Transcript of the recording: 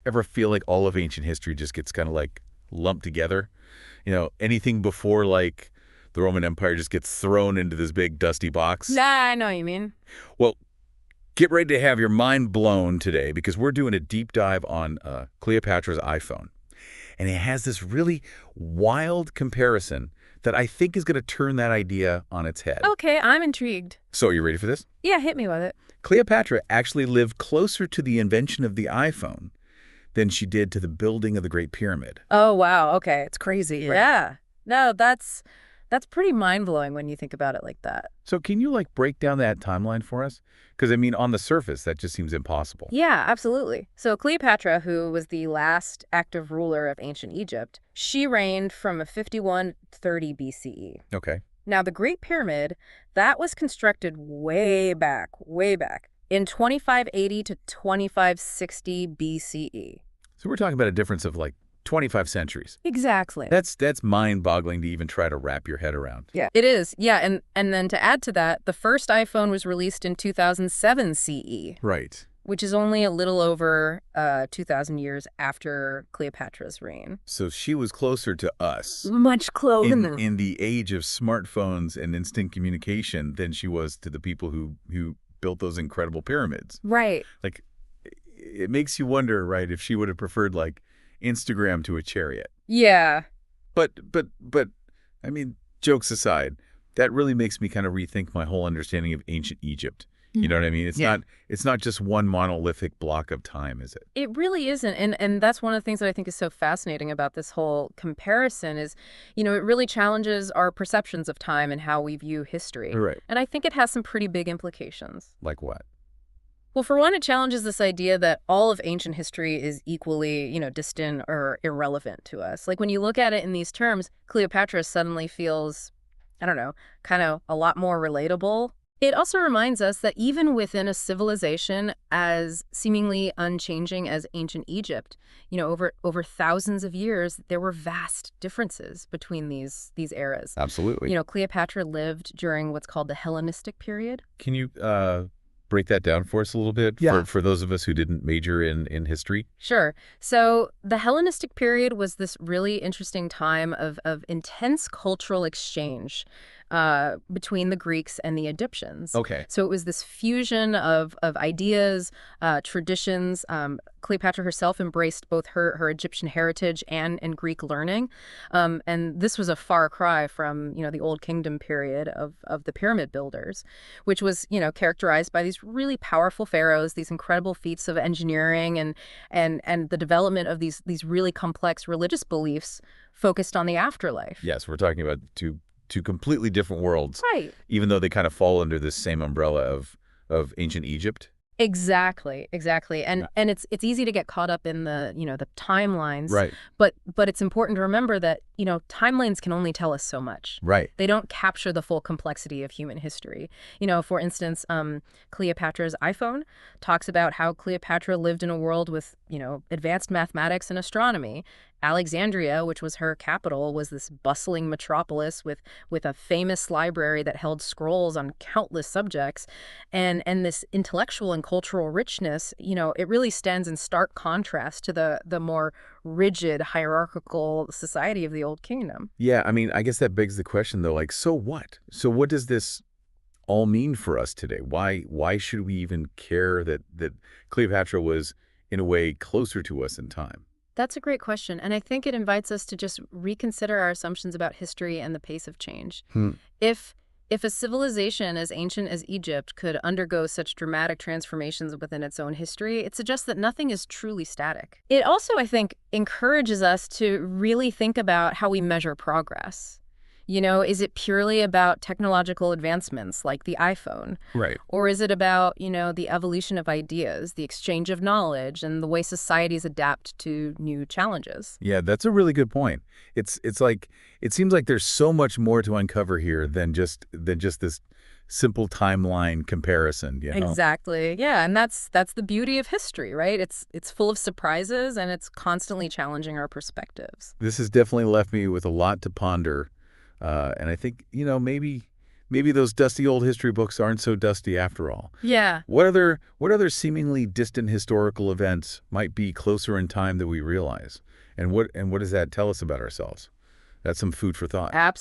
ever feel like all of ancient history just gets kind of like lumped together? Anything before like the Roman Empire just gets thrown into this big dusty box? Nah, I know what you mean. Well, get ready to have your mind blown today because we're doing a deep dive on Cleopatra's iPhone. And it has this really wild comparison that I think is going to turn that idea on its head. Okay, I'm intrigued. So, are you ready for this? Yeah, hit me with it. Cleopatra actually lived closer to the invention of the iPhone than she did to the building of the Great Pyramid. Oh, wow. Okay, it's crazy. Right. Yeah. No, that's pretty mind-blowing when you think about it like that. So can you break down that timeline for us? Because, on the surface, that just seems impossible. Yeah, absolutely. So Cleopatra, who was the last active ruler of ancient Egypt, she reigned from 5130 BCE. Okay. Now, the Great Pyramid, that was constructed way back, in 2580 to 2560 BCE. So we're talking about a difference of 25 centuries. Exactly. That's mind-boggling to even try to wrap your head around. Yeah, it is. Yeah, and then to add to that, the first iPhone was released in 2007 CE. Right. Which is only a little over 2,000 years after Cleopatra's reign. So she was closer to us Much closer. in the age of smartphones and instant communication than she was to the people who built those incredible pyramids. Right. It makes you wonder, right, if she would have preferred Instagram to a chariot. Yeah. But jokes aside, that really makes me kind of rethink my whole understanding of ancient Egypt. You know what I mean? It's not just one monolithic block of time, is it? It really isn't. And that's one of the things that I think is so fascinating about this whole comparison is, it really challenges our perceptions of time and how we view history. Right. And I think it has some pretty big implications. Like what? Well, for one, it challenges this idea that all of ancient history is equally, distant or irrelevant to us. Like when you look at it in these terms, Cleopatra suddenly feels, I don't know, kind of a lot more relatable. It also reminds us that even within a civilization as seemingly unchanging as ancient Egypt, over thousands of years, there were vast differences between these eras. Absolutely. Cleopatra lived during what's called the Hellenistic period. Can you break that down for us a little bit? Yeah. For those of us who didn't major in history? Sure. So the Hellenistic period was this really interesting time of intense cultural exchange between the Greeks and the Egyptians. Okay. So it was this fusion of ideas, traditions. Cleopatra herself embraced both her Egyptian heritage and Greek learning. And this was a far cry from, the Old Kingdom period of the pyramid builders, which was, characterized by these really powerful pharaohs, these incredible feats of engineering and the development of these really complex religious beliefs focused on the afterlife. Yes, we're talking about two completely different worlds. Right. Even though they kind of fall under this same umbrella of ancient Egypt. Exactly. And it's easy to get caught up in the, the timelines. Right. But it's important to remember that, timelines can only tell us so much. Right. They don't capture the full complexity of human history. For instance, Cleopatra's iPhone talks about how Cleopatra lived in a world with, advanced mathematics and astronomy. Alexandria, which was her capital, was this bustling metropolis with a famous library that held scrolls on countless subjects. And this intellectual and cultural richness, it really stands in stark contrast to the more rigid, hierarchical society of the Old Kingdom. Yeah, I guess that begs the question, though, so what? So what does this all mean for us today? Why should we even care that Cleopatra was, in a way, closer to us in time? That's a great question, and I think it invites us to just reconsider our assumptions about history and the pace of change. If a civilization as ancient as Egypt could undergo such dramatic transformations within its own history, it suggests that nothing is truly static. It also, I think, encourages us to really think about how we measure progress. Is it purely about technological advancements like the iPhone? Right. Or is it about, the evolution of ideas, the exchange of knowledge, and the way societies adapt to new challenges? Yeah, that's a really good point. It seems like there's so much more to uncover here than just this simple timeline comparison, Exactly. Yeah, and that's the beauty of history, right? It's full of surprises and it's constantly challenging our perspectives. This has definitely left me with a lot to ponder. And I think, maybe maybe those dusty old history books aren't so dusty after all. Yeah. What other seemingly distant historical events might be closer in time than we realize? And what does that tell us about ourselves? That's some food for thought.